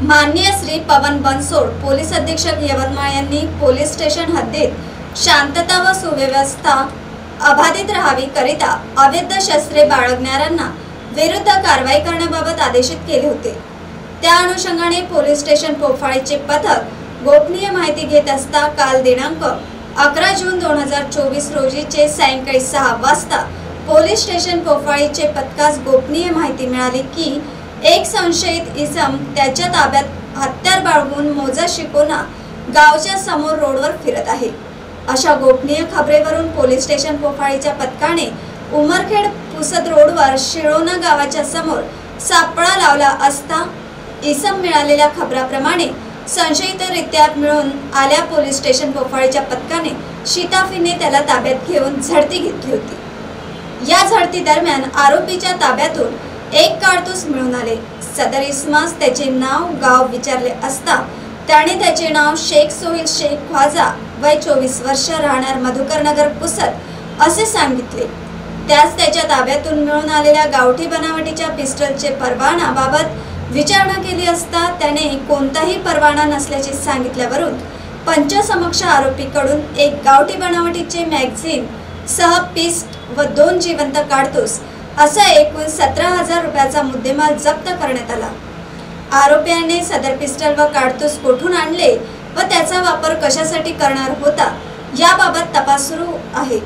माननीय श्री पवन बनसोड पोलीस अधीक्षक यवतमाळ यांनी पोलीस स्टेशन हद्दीत शांतता व सुव्यवस्था अबाधित राहावी करिता अवैध शस्त्रे बाळगणाऱ्यांना विरुद्ध कारवाई करण्याबाबत आदेशित केले होते। त्या अनुषंगाने पोलीस स्टेशन पोफाळीचे पथक गोपनीय माहिती घेत असता काल दिनांक 11 जून 2024 रोजीचे सायंकाळी 6 वाजता पोलीस स्टेशन पोफाळीचे पथकास गोपनीय माहिती मिळाली की एक संशयित इसम त्याच्या ताब्यात हत्यार बाळगून मोजा शिकोना गावच्या समोर रोडवर फिरत आहे। अशा गोपनीय खबरेवरून पोलीस स्टेशन पोफाळीच्या पथकाने उमरखेड पुसद रोडवर शिळोना गावाच्या समोर सापळा लावला असता इसम मिळालेल्या खबराप्रमाणे संशयितरित्या मिळून आल्या पोलीस स्टेशन पोफाळीच्या पथकाने शिताफीने त्याला ताब्यात घेऊन झडती घेतली होती। या झडती दरम्यान आरोपीच्या ताब्यातून एक कारतूस मिळून आले। सदर इसमास त्याचे नाव गाव विचारले असता त्याने त्याचे नाव शेख सोहिल शेख ख्वाजा वय 24 वर्ष राहणार मधुकर नगर पुसद असे सांगितले। त्यास त्याच्या ताब्यातून मिळून आलेल्या गावठी बनावटीच्या पिस्टलचे परवाना बाबत विचारणा केली असता त्याने कोणताही परवाना नसल्याचे सांगितल्यावरून पंचसमक्ष आरोपीकडून एक गावठी बनावटीचे मॅगझिन सह पिस्ट व 2 जिवंत कारतूस असा एकूण 17,000 रुपयाचा मुद्देमाल जप्त करण्यात आला। आरोपीने सदर पिस्टल व कारतूस कोठून आणले व त्याचा वापर कशासाठी करणार होता याबाबत तपास सुरू आहे।